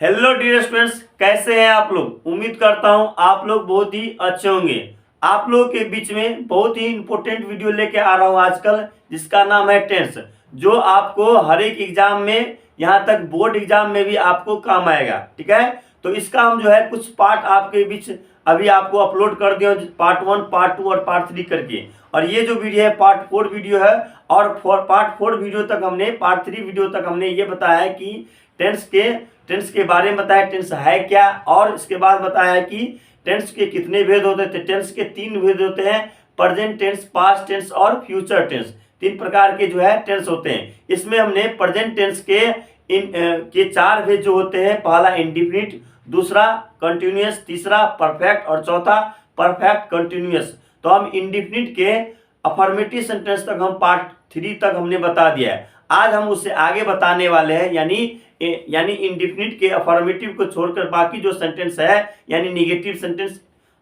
Hello dear students, कैसे हैं आप लोग। उम्मीद करता हूं आप लोग बहुत ही अच्छे होंगे। आप लोगों के बीच में बहुत ही इंपॉर्टेंट वीडियो लेके आ रहा हूं आजकल, जिसका नाम है टेंस, जो आपको हर एक एग्जाम में, यहां तक बोर्ड एग्जाम में भी आपको काम आएगा। ठीक है, तो इसका हम जो है कुछ पार्ट आपके बीच अभी आपको अपलोड कर दिया, पार्ट 1, पार्ट 2 और पार्ट 3 करके। और ये जो वीडियो है पार्ट 4 वीडियो है। और पार्ट 4 वीडियो तक हमने, पार्ट 3 वीडियो तक हमने ये बताया है कि टेंस के बारे में बताया, टेंस है क्या। और इसके बाद बताया है कि टेंस के कितने भेद होते थे। टेंस के 3 भेद होते हैं, प्रेजेंट टेंस, पास्ट टेंस और फ्यूचर टेंस। 3 प्रकार के जो है टेंस होते हैं। इसमें हमने प्रेजेंट टेंस के 4 भेद जो होते हैं, पहला इंडिफिनिट, दूसरा कंटिन्यूअस, तीसरा परफेक्ट और चौथा परफेक्ट कंटिन्यूअस। तो हम इंडिफिनिट के अफर्मेटिव सेंटेंस तक, हम पार्ट 3 तक हमने बता दिया है। आज हम उससे आगे बताने वाले हैं, यानी इंडिफिनिट के अफर्मेटिव को छोड़कर बाकी जो सेंटेंस है, यानी निगेटिव सेंटेंस,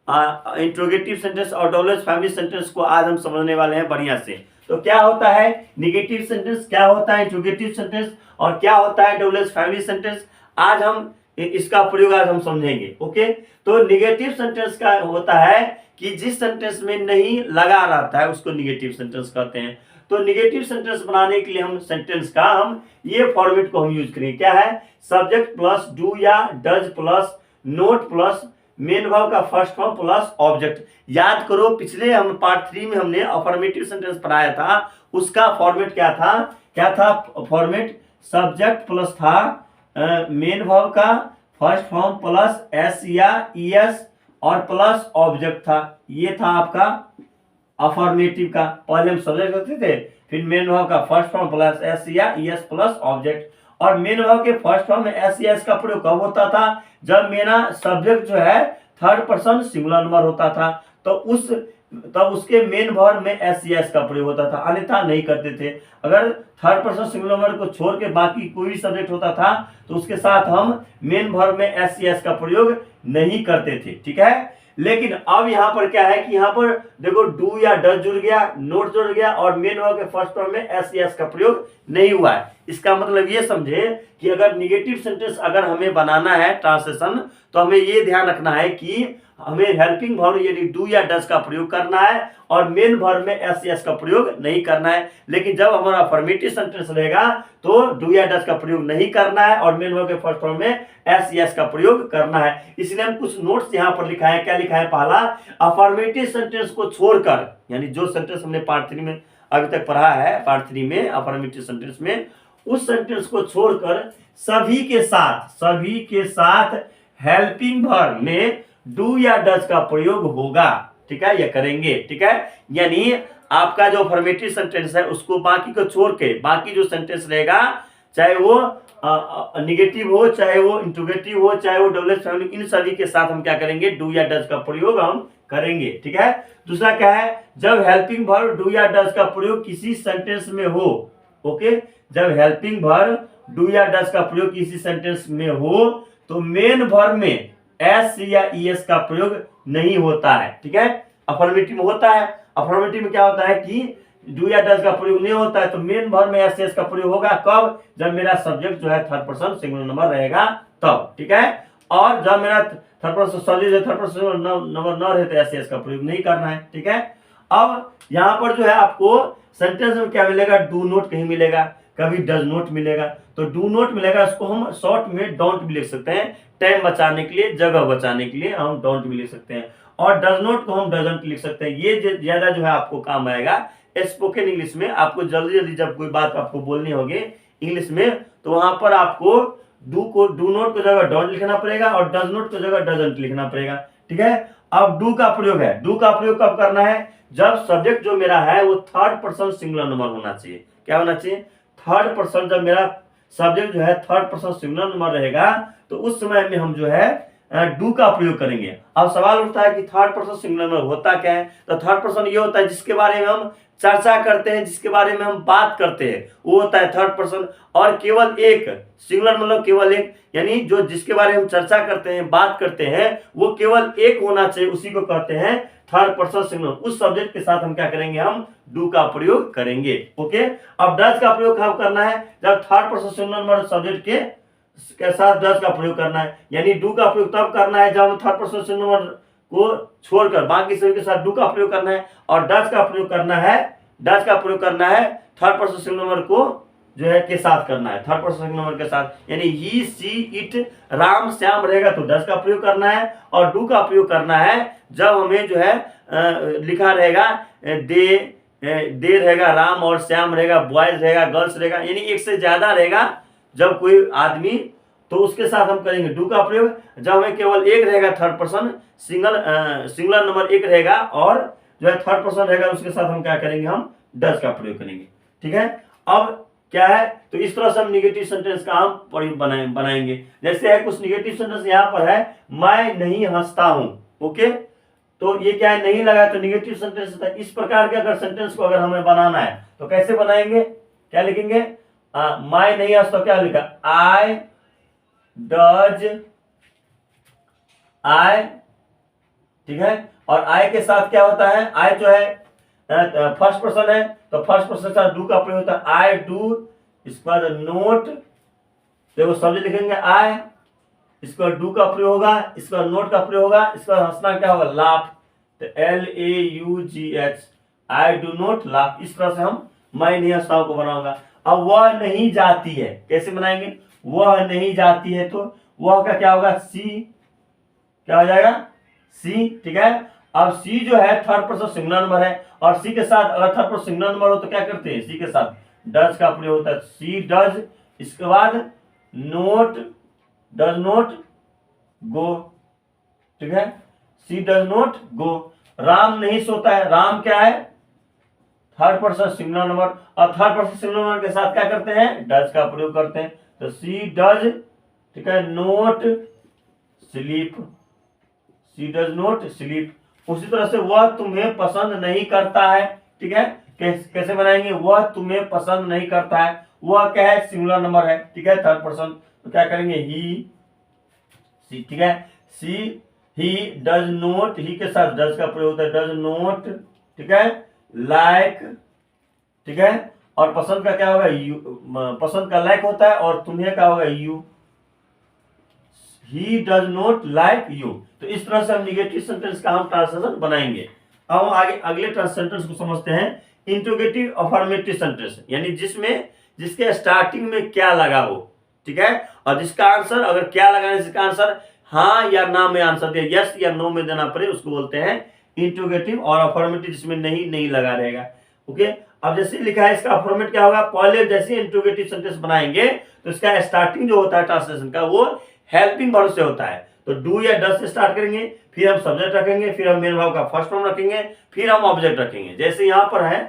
इंट्रोगेटिव सेंटेंस और डबल फैमिली सेंटेंस को आज हम समझने वाले हैं बढ़िया से। तो क्या होता है निगेटिव सेंटेंस, क्या होता है इंट्रोगेटिव सेंटेंस और क्या होता है डबल फैमिली सेंटेंस, आज हम इसका प्रयोग आज हम समझेंगे। ओके, तो निगेटिव सेंटेंस का होता है कि जिस सेंटेंस में नहीं लगा रहता है उसको निगेटिव सेंटेंस कहते हैं। तो निगेटिव सेंटेंस बनाने के लिए हम सेंटेंस का ये फॉर्मेट को हम यूज करेंगे। क्या है, सब्जेक्ट प्लस डू या does plus note plus main verb का फर्स्ट फॉर्म प्लस ऑब्जेक्ट। याद करो, पिछले हम पार्ट 3 में हमने अफर्मेटिव सेंटेंस पढ़ाया था, उसका फॉर्मेट क्या था फॉर्मेट, सब्जेक्ट प्लस था मेन वर्ब का फर्स्ट फॉर्म प्लस एस या ईएस और प्लस ऑब्जेक्ट था। ये था आपका अफर्मेटिव का। पहले हम सब्जेक्ट रखते थे, फिर मेन वर्ब का फर्स्ट फॉर्म प्लस एस या ईएस प्लस ऑब्जेक्ट। और मेन वर्ब के फर्स्ट फॉर्म में एस या एस का प्रयोग कब होता था, जब मेरा सब्जेक्ट जो है थर्ड पर्सन सिंगुलर नंबर होता था, तो तब उसके मेन वर्ब में एस या एस का प्रयोग होता था, अन्यथा नहीं करते थे। अगर थर्ड पर्सन सिंगुलर नंबर को छोड़ के बाकी कोई भी सब्जेक्ट होता था तो उसके साथ हम मेन वर्ब में एस या एस का प्रयोग नहीं करते थे। ठीक है, लेकिन अब यहाँ पर क्या है कि यहाँ पर देखो डू या डज जुड़ गया, नोट जुड़ गया और मेन वर्ब के फर्स्ट फॉर्म में एस या एस का प्रयोग नहीं हुआ है। इसका मतलब ये समझे कि अगर निगेटिव सेंटेंस अगर हमें बनाना है ट्रांसलेशन, तो हमें ये ध्यान रखना है कि हमें हेल्पिंग वर्ब यानी डू या डज का प्रयोग करना है और मेन वर्ब में एस या एस का प्रयोग नहीं करना है। लेकिन जब हमारा अफर्मेटिव सेंटेंस रहेगा तो डू या डज का प्रयोग नहीं करना है और मेन वर्ब के फर्स्ट फॉर्म में एस या एस का प्रयोग करना है। इसलिए हम कुछ नोट्स यहाँ पर लिखा है। क्या लिखा है, पहला, अफर्मेटिव सेंटेंस को छोड़कर, यानी जो सेंटेंस हमने पार्ट 3 में अभी तक पढ़ा है, पार्ट 3 में अफर्मेटिव सेंटेंस में, उस सेंटेंस को छोड़कर सभी के साथ हेल्पिंग वर्ब में डू या डज का प्रयोग होगा। ठीक है, ये करेंगे। ठीक है, यानी आपका जो अफर्मेटिव सेंटेंस है उसको बाकी को छोड़ के बाकी जो सेंटेंस रहेगा, चाहे वो निगेटिव हो, चाहे वो इंट्रोगेटिव हो, चाहे वो डबल फैमिली, इन सभी के साथ हम क्या करेंगे, डू या डज का प्रयोग हम करेंगे। ठीक है, दूसरा क्या है, जब हेल्पिंग वर्ब डू या डज का प्रयोग किसी सेंटेंस में हो। ओके, जब हेल्पिंग वर्ब डू या डज का प्रयोग किसी सेंटेंस में हो तो मेन वर्ब में एस या ईएस का प्रयोग नहीं होता है। ठीक है, अफर्मेटिव में होता है। अफर्मेटिव में क्या होता है कि डू या डज का प्रयोग नहीं होता है, तो मेन वर्ब में एस एस का प्रयोग होगा कब, जब मेरा सब्जेक्ट जो है थर्ड पर्सन सिंगुलर नंबर रहेगा तब। ठीक है, और जब मेरा third person subject third person number न रहे तो एस एस का प्रयोग नहीं करना है। ठीक है, अब यहाँ पर जो है आपको सेंटेंस में क्या मिलेगा, डू नोट कहीं मिलेगा, कभी डज नोट मिलेगा। तो डू नोट मिलेगा, इसको हम शॉर्ट में डोंट भी लिख सकते हैं, टाइम बचाने के लिए, जगह बचाने के लिए हम डोंट भी लिख सकते हैं। और डज नोट को हम डजंट लिख सकते हैं। ये ज्यादा जो है आपको काम आएगा स्पोकन इंग्लिश में। आपको जल्दी जल्दी जब कोई बात आपको बोलनी होगी इंग्लिश में, तो वहां पर आपको डू नोट को जगह डोंट लिखना पड़ेगा और डज नोट को जगह डजंट लिखना पड़ेगा। ठीक है, अब डू का प्रयोग है, डू का प्रयोग कब करना है, जब सब्जेक्ट जो मेरा है वो थर्ड पर्सन सिंगुलर नंबर होना चाहिए। क्या होना चाहिए, थर्ड पर्सन। जब मेरा सब्जेक्ट जो है थर्ड पर्सन सिंगुलर नंबर रहेगा तो उस समय में हम जो है डू का प्रयोग करेंगे। अब सवाल उठता है कि थर्ड पर्सन सिंगुलर नंबर होता क्या है, तो थर्ड पर्सन ये होता है जिसके बारे में हम चर्चा करते हैं, जिसके बारे में हम बात करते हैं, वो होता है थर्ड पर्सन। और केवल एक, सिंगुलर मतलब केवल एक, यानी जो जिसके बारे में हम चर्चा करते हैं, बात करते हैं, वो केवल एक होना चाहिए, उसी को कहते हैं थर्ड पर्सन सिंगुलर। उस सब्जेक्ट के साथ हम क्या करेंगे, हम डू का प्रयोग करेंगे। ओके, अब डज का प्रयोग कब करना है, जब third person singular number subject के के साथ डज का प्रयोग करना है, यानी डू का प्रयोग तब करना है जब हम थर्ड पर्सन सिंगुलर नंबर को छोड़कर बाकी सभी के साथ डू का प्रयोग करना है, और डज का प्रयोग करना है, डज का प्रयोग करना है थर्ड पर्सन सिंगुलर नंबर को जो है के साथ करना है, थर्ड पर्सन सिंगुलर नंबर के साथ, यानी ही सी इट राम श्याम रहेगा तो डज का प्रयोग करना है, और डू का प्रयोग करना है जब हमें जो है लिखा रहेगा दे रहेगा, राम और श्याम रहेगा, बॉयज रहेगा, गर्ल्स रहेगा, यानी एक से ज्यादा रहेगा जब कोई आदमी, तो उसके साथ हम करेंगे डू का प्रयोग। जब हमें केवल एक रहेगा थर्ड पर्सन सिंगुलर नंबर एक रहेगा और जो है थर्ड पर्सन रहेगा, उसके साथ हम क्या करेंगे, हम डज का प्रयोग करेंगे। ठीक है, अब क्या है, तो इस तरह से हम निगेटिव सेंटेंस का हम बनाएंगे। जैसे है कुछ निगेटिव सेंटेंस यहाँ पर है, मैं नहीं हंसता हूं। ओके, तो ये क्या है, नहीं लगा तो निगेटिव सेंटेंस है। इस प्रकार के अगर सेंटेंस को अगर हमें बनाना है तो कैसे बनाएंगे, क्या लिखेंगे, मैं नहीं हंसता, क्या लिखा, आई डज आई। ठीक है, और आई के साथ क्या होता है, आई जो है फर्स्ट पर्सन है तो फर्स्ट पर्सन के साथ डू का प्रयोग होता है, आई डू। इसके बाद नोट, देखो सब्जेक्ट लिखेंगे आई, इसका डू का प्रयोग होगा, इसका नोट का प्रयोग होगा, इसका हंसना क्या होगा, लाफ, तो LAUGH, I do not laugh. इस तरह से हम मैं नहीं हंसता को बनाऊंगा। अब वह नहीं जाती है, कैसे बनाएंगे, वह नहीं जाती है तो वह का क्या होगा, सी, क्या हो जाएगा, सी। ठीक है, अब सी जो है थर्ड पर्सन सिंगुलर नंबर है, और सी के साथ अगर थर्ड पर्सन सिंगुलर नंबर हो तो क्या करते हैं, सी के साथ डज का प्रयोग होता है, सी डज। इसके बाद नोट, डज नोट गो। ठीक है, सी डज नोट गो। राम नहीं सोता है, राम क्या है, थर्ड पर्सन सिंगुलर नंबर, और थर्ड पर्सन सिंगुलर नंबर के साथ क्या करते हैं, डज का प्रयोग करते हैं, तो सी डज, ठीक है, not sleep, she does not sleep. उसी तरह से वह तुम्हें पसंद नहीं करता है। ठीक है, कैसे बनाएंगे, वह तुम्हें पसंद नहीं करता है, वह क्या है, सिंगुलर नंबर है। ठीक है, थर्ड पर्सन, तो क्या करेंगे, ही सी। ठीक है, सी ही डज नोट, ही के साथ डज का प्रयोग होता है, डज नोट। ठीक है, लाइक। ठीक है, और पसंद का क्या होगा, यू, पसंद का लाइक होता है, और तुम्हें क्या होगा, you, he does not like you. तो इस तरह से हम निगेटिव सेंटेंस का हम ट्रांसलेशन बनाएंगे। अब हम आगे अगले सेंटेंस को समझते हैं, इंट्रोगेटिव अफर्मेटिव सेंटेंस, यानी जिसमें जिसके स्टार्टिंग में क्या लगा हो। ठीक है, और जिसका आंसर अगर क्या लगाने से इसका आंसर हाँ या ना में आंसर दे, यस या नो में देना पड़े, उसको बोलते हैं इंट्रोगेटिव, और अफर्मेटिव जिसमें नहीं नहीं लगा रहेगा। ओके, अब जैसे लिखा है इसका फॉर्मेट क्या होगा, पहले जैसे इंट्रोगेटिव सेंटेंस बनाएंगे तो इसका स्टार्टिंग जो होता है ट्रांसलेशन का वो हेल्पिंग वर्ब से होता है। तो डू या डज से स्टार्ट करेंगे, फिर हम सब्जेक्ट रखेंगे, फिर हम मेन वर्ब का फर्स्ट फॉर्म रखेंगे, फिर हम ऑब्जेक्ट रखेंगे। जैसे यहाँ पर है,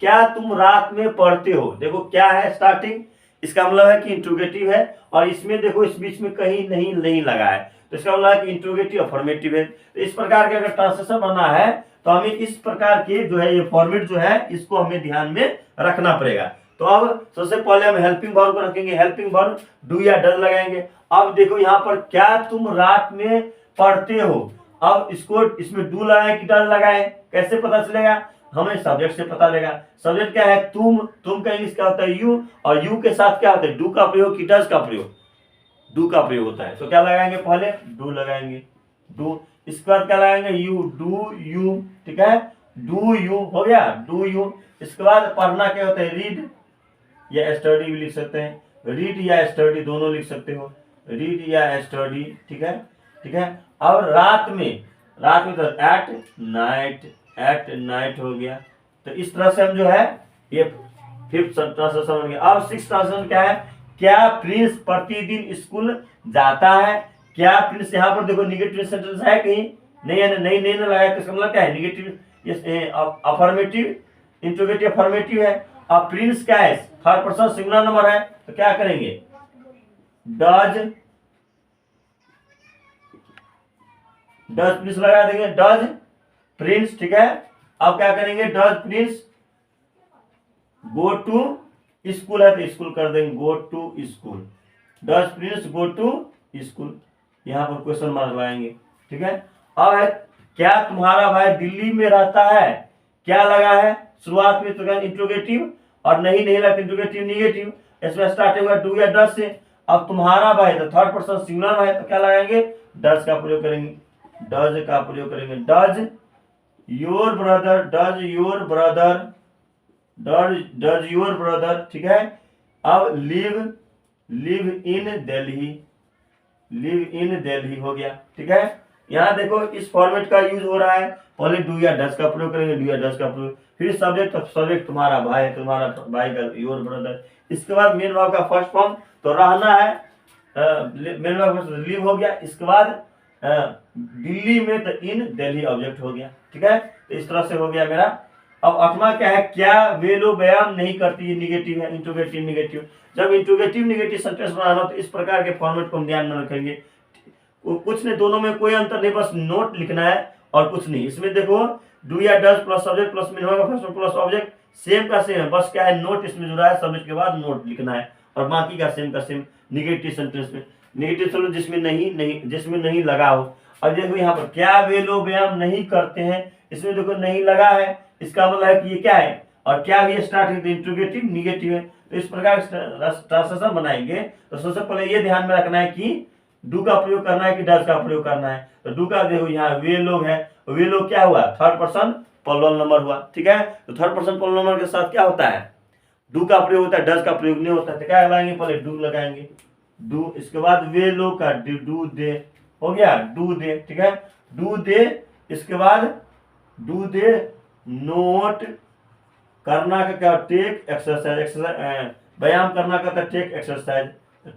क्या तुम रात में पढ़ते हो, देखो क्या है स्टार्टिंग, इसका मतलब है कि इंट्रोगेटिव है, और इसमें देखो इस बीच में कहीं नहीं नहीं लगा है, तो इसका मतलब है कि इंट्रोगेटिव अफर्मेटिव है। तो इस प्रकार के अगर ट्रांसलेशन बनना है तो हमें इस प्रकार के जो है ये फॉर्मेट जो है इसको हमें ध्यान में रखना पड़ेगा। तो अब सबसे पहले हम हेल्पिंग वर्ब को रखेंगे, हेल्पिंग वर्ब डू या डज लगाएंगे। अब देखो यहाँ पर क्या तुम रात में पढ़ते हो, अब इसको इसमें डू लगाए कि डज लगाए, कैसे पता चलेगा, हमें सब्जेक्ट से पता लगेगा। सब्जेक्ट क्या है, तुम का इंग्लिश क्या होता है, यू, और यू के साथ क्या होता है, डू का प्रयोग कि डज का प्रयोग, डू का प्रयोग होता है। तो क्या लगाएंगे, पहले डू लगाएंगे, डू। इसके बाद क्या लगाएंगे, यू, डू यू। ठीक है, डू यू हो गया, डू यू। इसके बाद पढ़ना क्या होता है, रीड या स्टडी भी लिख सकते हैं, रीड या स्टडी दोनों लिख सकते हो, रीड या स्टडी। ठीक है, ठीक है। अब रात में तो एट नाइट हो गया। तो इस तरह से हम जो है ये फिफ्थ ट्रांसलेशन हो गया। अब सिक्स्थ ट्रांसलेशन क्या है, क्या प्रिंस प्रतिदिन स्कूल जाता है, क्या प्रिंस, यहाँ पर देखो निगेटिव सेंटेंस है कहीं नहीं है, नहीं लगाया, तो इसका मतलब क्या है, निगेटिव अफर्मेटिव, इंट्रोगेटिव अफर्मेटिव है। अब प्रिंस क्या है, थर्ड पर्सन सिंगुलर नंबर है, तो क्या करेंगे, डज प्रिंस लगा देंगे, डज प्रिंस। ठीक है, अब क्या करेंगे, does Prince go to school है तो स्कूल कर देंगे, go to school, does Prince go to school, यहाँ पर क्वेश्चन मार्क लगाएंगे। ठीक है, अब है क्या तुम्हारा भाई दिल्ली में रहता है, क्या लगा है शुरुआत में, तो इंट्रोगेटिव, और नहीं लगा इंट्रोगेटिव निगेटिव, इसमें स्टार्ट होगा डू या डज से। अब तुम्हारा भाई तो थर्ड पर्सन सिंगुलर है तो क्या लगाएंगे, डज का प्रयोग करेंगे, डज का प्रयोग करेंगे। Does your brother, does your brother, does your brother, ठीक है। अब live, live in Delhi, live in Delhi हो गया, ठीक है। यहाँ देखो इस फॉर्मेट का यूज हो रहा है, पहले डू या डज का प्रयोग करेंगे, डू या डज का प्रयोग, फिर सब्जेक्ट, सब्जेक्ट तुम्हारा भाई, तुम्हारा भाई का योर ब्रदर, इसके बाद मेन वर्ब का फर्स्ट फॉर्म तो रहना है, मेन वर्ब लिव हो गया, इसके बाद दिल्ली में तो इन दिल्ली ऑब्जेक्ट हो गया, ठीक है। तो इस तरह से हो गया मेरा। अब आठवां क्या है, क्या वे लोग व्यायाम नहीं करती, ये निगेटिव है, इंट्रोगेटिव निगेटिव। जब इंट्रोगेटिव निगेटिव सेंटेंस बनाना तो इस प्रकार के फॉर्मेट को हम ध्यान में रखेंगे, कुछ नहीं, दोनों में कोई अंतर नहीं, बस नोट लिखना है और कुछ नहीं। इसमें देखो डू या does plus subject plus main verb का फर्स्ट प्लस ऑब्जेक्ट सेम का सेम है, बस क्या है नोट इसमें जुड़ा है, सब्जेक्ट के बाद नोट लिखना है और बाकी का सेम निगेटिव सेंटेंस में, निगेटिव सेंटेंस जिसमें जिसमें नहीं लगा हो। अब देखो यहाँ पर क्या वे लोग व्यायाम नहीं करते हैं, इसमें देखो नहीं लगा है, इसका मतलब है कि ये क्या है, और क्या भी स्टार्ट इंट्रोगेटिव निगेटिव है। तो इस प्रकार ट्रांसलेशन बनाएंगे तो सबसे पहले ये ध्यान में रखना है कि डू का प्रयोग करना है कि डज का प्रयोग करना है। तो डू का देखो यहाँ वे लोग है, वे लोग क्या हुआ, थर्ड पर्सन प्लूरल नंबर हुआ, ठीक है। तो थर्ड पर्सन प्लूरल नंबर के साथ क्या होता है, डू का प्रयोग होता है, डज का प्रयोग नहीं होता है। तो क्या लगाएंगे, पहले डू लगाएंगे, डू, इसके बाद वे लोग का डू दे हो गया, डू दे, ठीक है, डू दे, इसके बाद डू दे नोट, करना का क्या, टेक एक्सरसाइज, एक्सरसाइज व्यायाम करना का take exercise,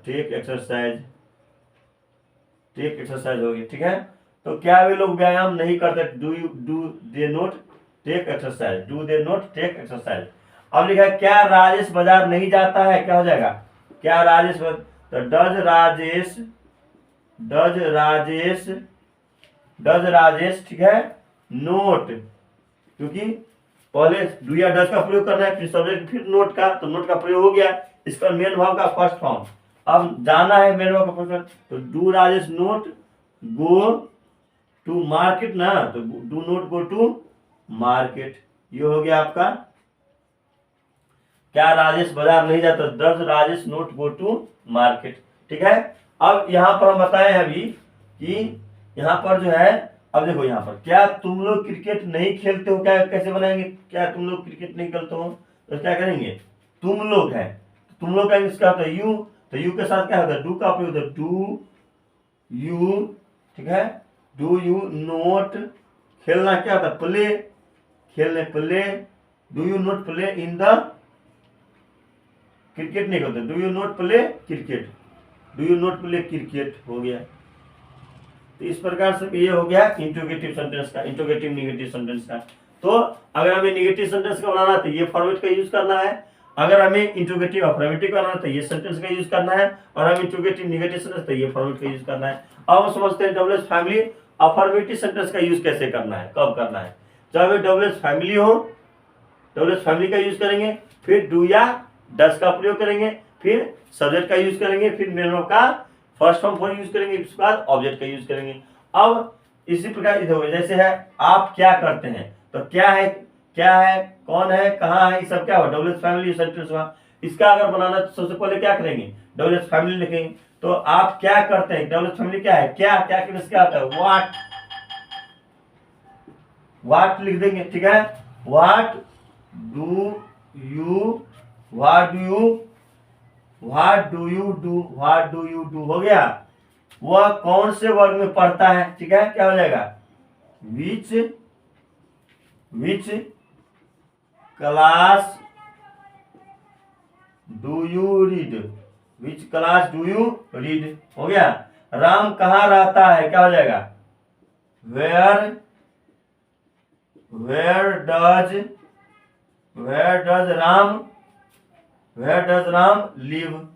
take exercise, take exercise हो गई, ठीक है। तो क्या वे लोग व्यायाम नहीं करते, do they not take exercise, do they not take exercise. अब लिखा है क्या राजेश बाजार नहीं जाता है, क्या हो जाएगा, क्या राजेश, तो does Rajesh, does Rajesh, does Rajesh, ठीक है, नोट, क्योंकि पहले डू या डज का प्रयोग करना है, फिर सब्जेक्ट, फिर नोट का, तो नोट का प्रयोग हो गया, इस पर मेन वर्ब का फर्स्ट फॉर्म। अब जाना है मेन वर्ब का फर्स्ट, तो do Rajesh not go to market ना, तो do not go to market, ये हो गया आपका क्या राजेश बाजार नहीं जाता, does Rajesh not go to market, ठीक है। अब यहाँ पर हम बताए हैं अभी कि यहाँ पर जो है, अब देखो यहाँ पर क्या तुम लोग क्रिकेट नहीं खेलते हो, क्या कैसे बनाएंगे, क्या तुम लोग क्रिकेट नहीं खेलते हो, तो क्या करेंगे, तुम लोग है, तुम लोग का इंग्लिश क्या होता है, यू, तो यू के साथ क्या होता है, डू का प्रयोग होता है, डू यू, ठीक है, डू यू नोट, खेलना क्या होता है, प्ले, खेलने play, do you note play in the cricket नहीं होता, do you note play cricket, do you note play cricket हो गया। तो इस प्रकार से ये हो गया इंट्रोगेटिव सेंटेंस का, इंट्रोगेटिव निगेटिव सेंटेंस का। तो अगर हमें निगेटिव सेंटेंस का बनाना है तो ये फॉर्मेट का यूज करना है, अगर हमें इंट्रोगेटिव अफर्मेटिव करना है तो ये सेंटेंस का यूज करना है, और हमें इंट्रोगेटिव निगेटिव सेंटेंस तो ये फॉर्मेट का यूज करना है। अब हम समझते हैं double S family affirmative sentence का यूज कैसे करना है, कब करना है, जब हमें डबल एस फैमिली हो, डबल एस फैमिली का यूज करेंगे, फिर डू या डज का प्रयोग करेंगे, फिर सब्जेक्ट का यूज करेंगे, फिर मेन वर्ब का फर्स्ट फॉर्म फॉर यूज करेंगे, इसके बाद ऑब्जेक्ट का यूज करेंगे। अब इसी प्रकार इधर जैसे है आप क्या करते हैं, तो क्या है, कौन है, कहाँ है, ये सब क्या हुआ, डबल एस फैमिली सेंटेंस हुआ। इसका अगर बनाना तो सबसे पहले क्या करेंगे, डबल एस फैमिली लिखेंगे। तो आप क्या करते हैं, डबल एस फैमिली क्या है, क्या क्या क्या आता है, व्हाट, व्हाट लिख देंगे, ठीक है, what do you, what do you, what do you do, what do you do हो गया। वह कौन से वर्ग में पढ़ता है, ठीक है, क्या हो जाएगा, which, which class do you read, which class do you read हो गया। राम कहाँ रहता है, क्या हो जाएगा, where, where does Ram, where does Ram live,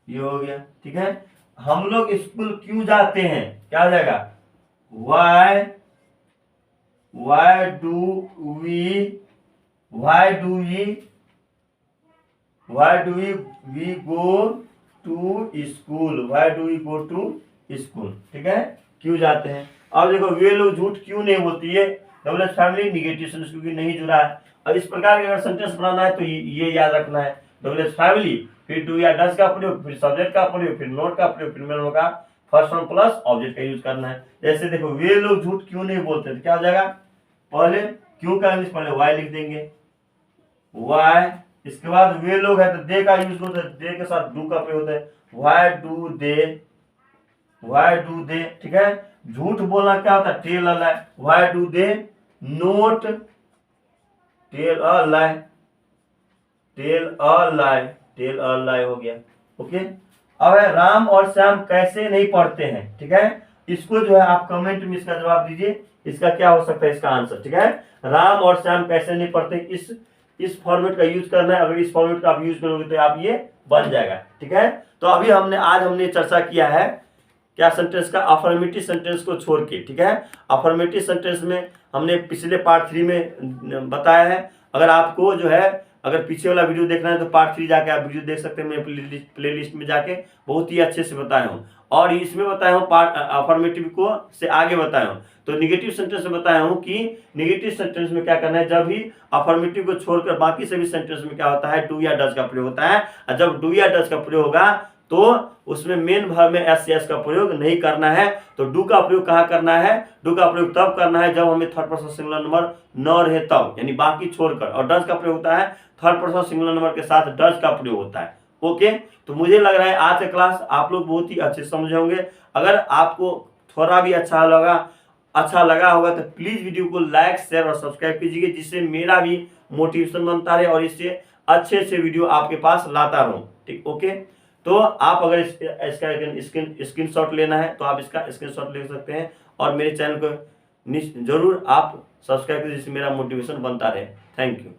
ये हो गया, ठीक है। हम लोग स्कूल क्यों जाते हैं, क्या हो जाएगा, why, why do we, why do we go to school, why do we go to school, ठीक है, क्यों जाते हैं। अब देखो वे लोग झूठ क्यों नहीं बोलती है, double S family negative sentence क्योंकि नहीं जुड़ा है। अब इस प्रकार के अगर सेंटेंस बनाना है तो ये याद रखना है, डब्ल्यू फैमिली, फिर डू या डज का प्रयोग, फिर सब्जेक्ट का प्रयोग, फिर नोट का प्रयोग, फिर मेन का फर्स्ट फॉर्म प्लस ऑब्जेक्ट का यूज करना है। जैसे देखो वे लोग झूठ क्यों नहीं बोलते, तो क्या हो जाएगा, पहले क्यों का इंग्लिश पहले वाई लिख देंगे, वाई, इसके बाद वे लोग है तो दे का यूज होता है, दे के साथ डू का प्रयोग होता है, why do they, why do they, ठीक है। झूठ बोलना क्या होता है, tell a lie, why do they not tell a lie, tell a lie, tell a lie हो गया, ओके। अब है राम और श्याम कैसे नहीं पढ़ते हैं, ठीक है। इसको जो है आप कमेंट में इसका जवाब दीजिए, इसका क्या हो सकता है इसका आंसर, ठीक है। राम और श्याम कैसे नहीं पढ़ते, इस फॉर्मेट का यूज करना है। अगर इस फॉर्मेट का आप यूज करोगे तो आप ये बन जाएगा, ठीक है। तो अभी आज हमने चर्चा किया है क्या सेंटेंस का, अफर्मेटिव सेंटेंस को छोड़ के, ठीक है। अफर्मेटिव सेंटेंस में हमने पिछले पार्ट 3 में बताया है। अगर आपको जो है अगर पीछे वाला वीडियो देखना है तो पार्ट 3 जाके आप वीडियो देख सकते हैं, मेरे प्ले लिस्ट में जाके बहुत ही अच्छे से बताया हूँ। और इसमें बताया हूँ पार्ट अफर्मेटिव को से आगे बताया हूँ। तो निगेटिव सेंटेंस में बताया हूँ कि निगेटिव सेंटेंस में क्या करना है, जब भी अफर्मेटिव को छोड़कर बाकी सभी सेंटेंस में क्या होता है, डू या डज का प्रयोग होता है। और जब डू या डज का प्रयोग होगा तो उसमें मेन वर्ब में एस का प्रयोग नहीं करना है। तो डू का प्रयोग कहाँ करना है, डू का प्रयोग तब करना है जब हमें थर्ड पर्सन सिंगुलर नंबर न रहे तब, यानी बाकी छोड़कर। और डज का प्रयोग होता है थर्ड पर्सन सिंगुलर नंबर के साथ डज का प्रयोग होता है, ओके। तो मुझे लग रहा है आज का क्लास आप लोग बहुत ही अच्छे समझे होंगे। अगर आपको थोड़ा भी अच्छा लगा होगा तो प्लीज वीडियो को लाइक शेयर और सब्सक्राइब कीजिए, जिससे मेरा भी मोटिवेशन बनता रहे और इससे अच्छे से वीडियो आपके पास लाता रहूं, ठीक, ओके। तो आप अगर इसका स्क्रीनशॉट लेना है तो आप इसका स्क्रीनशॉट ले सकते हैं और मेरे चैनल को जरूर आप सब्सक्राइब कीजिए, जिससे मेरा मोटिवेशन बनता रहे। Thank you.